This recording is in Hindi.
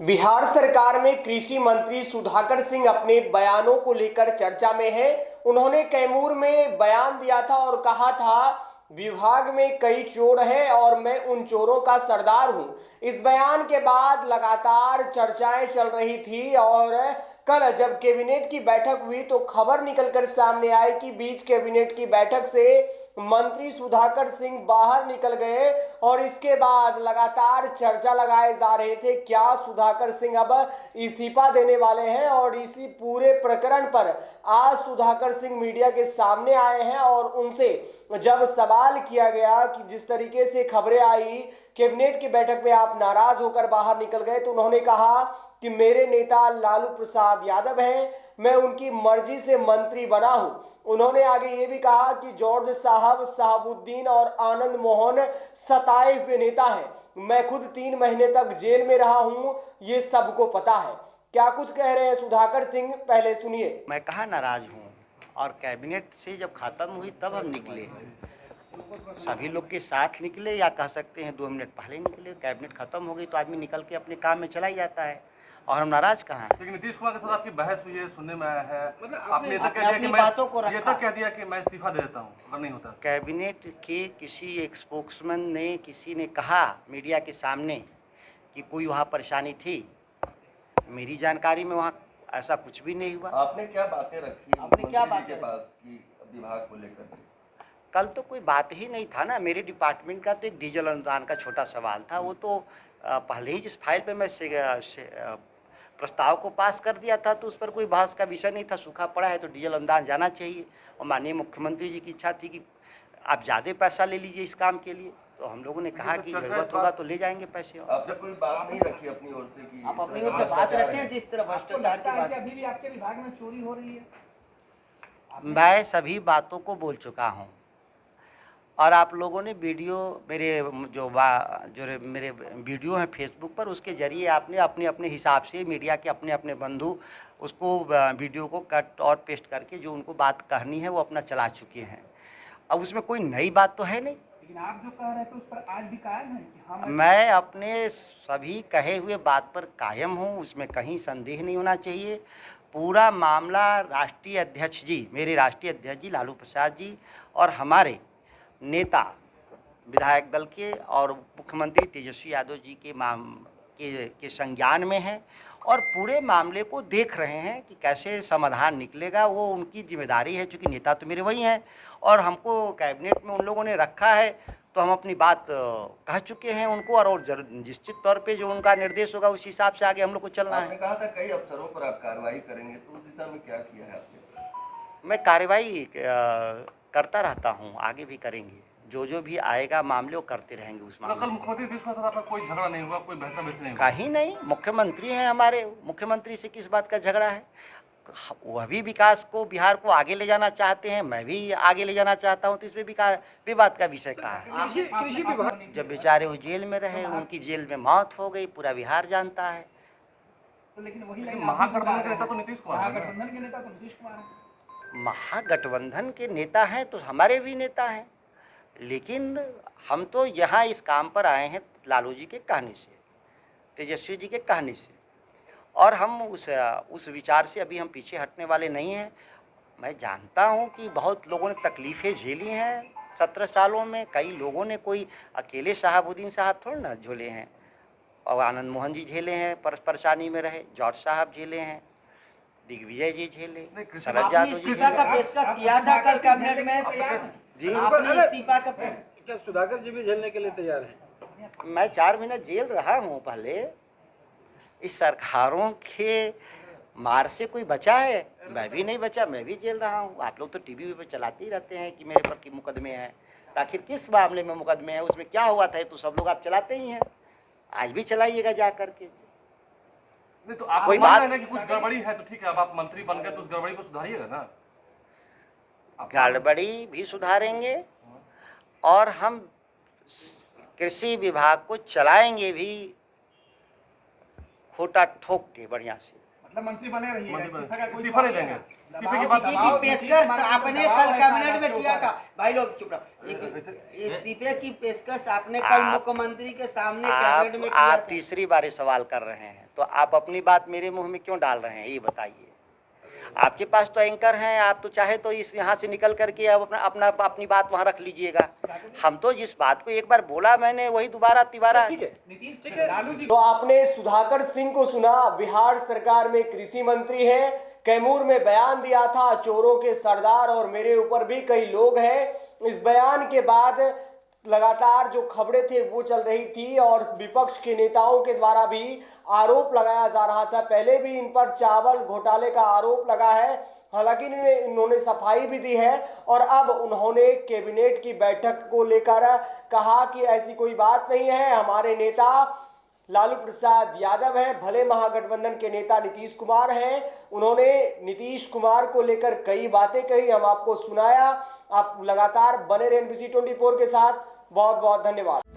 बिहार सरकार में कृषि मंत्री सुधाकर सिंह अपने बयानों को लेकर चर्चा में है। उन्होंने कैमूर में बयान दिया था और कहा था विभाग में कई चोर हैं और मैं उन चोरों का सरदार हूं। इस बयान के बाद लगातार चर्चाएं चल रही थी और कल जब कैबिनेट की बैठक हुई तो खबर निकलकर सामने आई कि बीच कैबिनेट की बैठक से मंत्री सुधाकर सिंह बाहर निकल गए और इसके बाद लगातार चर्चा लगाए जा रहे थे क्या सुधाकर सिंह अब इस्तीफा देने वाले हैं। और इसी पूरे प्रकरण पर आज सुधाकर सिंह मीडिया के सामने आए हैं और उनसे जब सवाल किया गया कि जिस तरीके से खबरें आई कैबिनेट की बैठक में आप नाराज होकर बाहर निकल गए, तो उन्होंने कहा कि मेरे नेता लालू प्रसाद यादव हैं, मैं उनकी मर्जी से मंत्री बना हूं। उन्होंने आगे ये भी कहा कि जॉर्ज साहब, शहाबुद्दीन और आनंद मोहन सताए हुए नेता हैं। मैं खुद 3 महीने तक जेल में रहा हूं, ये सबको पता है। क्या कुछ कह रहे हैं सुधाकर सिंह, पहले सुनिए। मैं कहाँ नाराज हूँ, और कैबिनेट से जब खत्म हुई तब हम निकले, सभी लोग के साथ निकले, या कह सकते हैं 2 मिनट पहले निकले। कैबिनेट खत्म हो गई तो आदमी निकल के अपने काम में चला ही जाता है, और हम नाराज कहाँ हैं। लेकिन नीतीश कुमार के साथ आपकी बहस हुई है, सुनने में आया है, मतलब आपने ऐसा कह दिया कि मैं इस्तीफा दे देता हूँ अगर नहीं होता। कैबिनेट के किसी एक स्पोक्समैन ने, किसी ने कहा मीडिया के सामने कि कोई वहाँ परेशानी थी। मेरी जानकारी में वहाँ ऐसा कुछ भी नहीं हुआ। आपने क्या बातें रखी के पास कि विभाग को लेकर? कल तो कोई बात ही नहीं था ना। मेरे डिपार्टमेंट का तो एक डीजल अनुदान का छोटा सवाल था, वो तो पहले ही जिस फाइल पे मैं प्रस्ताव को पास कर दिया था तो उस पर कोई बहस का विषय नहीं था। सूखा पड़ा है तो डीजल अनुदान जाना चाहिए, और माननीय मुख्यमंत्री जी की इच्छा थी कि आप ज़्यादा पैसा ले लीजिए इस काम के लिए, तो हम लोगों ने कहा कि जरूरत होगा तो ले जाएंगे पैसे। आपने कोई बात नहीं रखी अपनी ओर से कि आप अपनी ओर से बात रखते हैं जिस तरह भ्रष्टाचार की बात? अभी भी आपके विभाग में चोरी हो रही है? मैं सभी बातों को बोल चुका हूँ, और आप लोगों ने वीडियो मेरे जो मेरे वीडियो हैं फेसबुक पर, उसके जरिए आपने अपने अपने हिसाब से मीडिया के अपने अपने बंधु उसको वीडियो को कट और पेस्ट करके जो उनको बात कहनी है वो अपना चला चुके हैं। अब उसमें कोई नई बात तो है नहीं। लेकिन आप जो कह रहे थे उस पर आज भी कायम है कि हाँ? मैं अपने सभी कहे हुए बात पर कायम हूँ, उसमें कहीं संदेह नहीं होना चाहिए। पूरा मामला राष्ट्रीय अध्यक्ष जी, मेरे राष्ट्रीय अध्यक्ष जी लालू प्रसाद जी और हमारे नेता विधायक दल के और मुख्यमंत्री तेजस्वी यादव जी के संज्ञान में है, और पूरे मामले को देख रहे हैं कि कैसे समाधान निकलेगा। वो उनकी जिम्मेदारी है, क्योंकि नेता तो मेरे वही हैं, और हमको कैबिनेट में उन लोगों ने रखा है तो हम अपनी बात कह चुके हैं उनको, और निश्चित तौर पे जो उनका निर्देश होगा उस हिसाब से आगे हम लोग को चलना है। आपने कहा था कई अफसरों पर आप कार्रवाई करेंगे, तो उस दिशा में क्या किया है आपने? मैं कार्रवाई करता रहता हूँ, आगे भी करेंगे। जो भी आएगा मामले वो करते रहेंगे। उस मामले कल मुख्यमंत्री नीतीश कुमार के साथ आपका कोई झगड़ा नहीं हुआ, कोई बहसा बहसी नहीं हुआ? कहीं नहीं। मुख्यमंत्री हैं हमारे, मुख्यमंत्री से किस बात का झगड़ा है? वह भी विकास को, बिहार को आगे ले जाना चाहते हैं, मैं भी आगे ले जाना चाहता हूं, तो इसमें विवाद का विषय कहाँ है? कृषि विभाग जब बेचारे वो जेल में रहे, उनकी जेल में मौत हो गई, पूरा बिहार जानता है। तो लेकिन वही महागठबंधन के नेता तो नीतीश कुमार है। महागठबंधन के नेता तो नीतीश कुमार है। महागठबंधन के नेता हैं तो हमारे भी नेता हैं, लेकिन हम तो यहाँ इस काम पर आए हैं लालू जी के कहने से, तेजस्वी जी के कहने से, और हम उस विचार से अभी हम पीछे हटने वाले नहीं हैं। मैं जानता हूँ कि बहुत लोगों ने तकलीफ़ें झेली हैं 17 सालों में। कई लोगों ने, कोई अकेले शहाबुद्दीन साहब थोड़ा ना झेले हैं, और आनंद मोहन जी झेले हैं, परेशानी में रहे, जॉर्ज साहब झेले हैं, दिग्विजय जी झेले, शरद यादव जी इस्तीफा का पेशकश किया था कल कैबिनेट में जी। आपने इस्तीफा का क्या सुधाकर जी भी झेलने के लिए तैयार हैं? मैं 4 महीने जेल रहा हूँ पहले। इस सरकारों के मार से कोई बचा है? मैं भी नहीं बचा, मैं भी जेल रहा हूँ। आप लोग तो टीवी पे चलाते ही रहते हैं कि मेरे पर की मुकदमे हैं। आखिर किस मामले में मुकदमे हैं, उसमें क्या हुआ था, तो सब लोग आप चलाते ही हैं, आज भी चलाइएगा जा करके। नहीं तो आप कोई मान बात रहे हैं कि कुछ गड़बड़ी है तो ठीक है, अब आप मंत्री बन गए तो उस गड़बड़ी को सुधारिएगा ना। गड़बड़ी भी सुधारेंगे, और हम कृषि विभाग को चलाएंगे भी खोटा ठोक के बढ़िया से। मतलब मंत्री बने रहिए, इस्तीफा नहीं देंगे। इस्तीफे की बात इस्तीफे की पेशकश आपने कल कैबिनेट में किया था। भाई लोग चुप रहो। इस्तीफे की पेशकश आपने कल मुख्यमंत्री के सामने कैबिनेट में किया आप था। तीसरी बार ये सवाल कर रहे हैं, तो आप अपनी बात मेरे मुंह में क्यों डाल रहे हैं, ये बताइए। आपके पास तो एंकर हैं, आप तो चाहे तो इस यहाँ से निकल करके अब अपनी बात वहाँ रख लीजिएगा। हम तो जिस बात को एक बार बोला मैंने वही दोबारा तिबारा। नीतीश ठीक है, लालू जी तो आपने सुधाकर सिंह को सुना, बिहार सरकार में कृषि मंत्री हैं, कैमूर में बयान दिया था चोरों के सरदार और मेरे ऊपर भी कई लोग हैं। इस बयान के बाद लगातार जो खबरें थे वो चल रही थी और विपक्ष के नेताओं के द्वारा भी आरोप लगाया जा रहा था। पहले भी इन पर चावल घोटाले का आरोप लगा है, हालांकि इन्होंने सफाई भी दी है और अब उन्होंने कैबिनेट की बैठक को लेकर कहा कि ऐसी कोई बात नहीं है, हमारे नेता लालू प्रसाद यादव हैं, भले महागठबंधन के नेता नीतीश कुमार हैं, उन्होंने नीतीश कुमार को लेकर कई बातें कही, हम आपको सुनाया। आप लगातार बने रहे NBC 24 के साथ। बहुत बहुत धन्यवाद।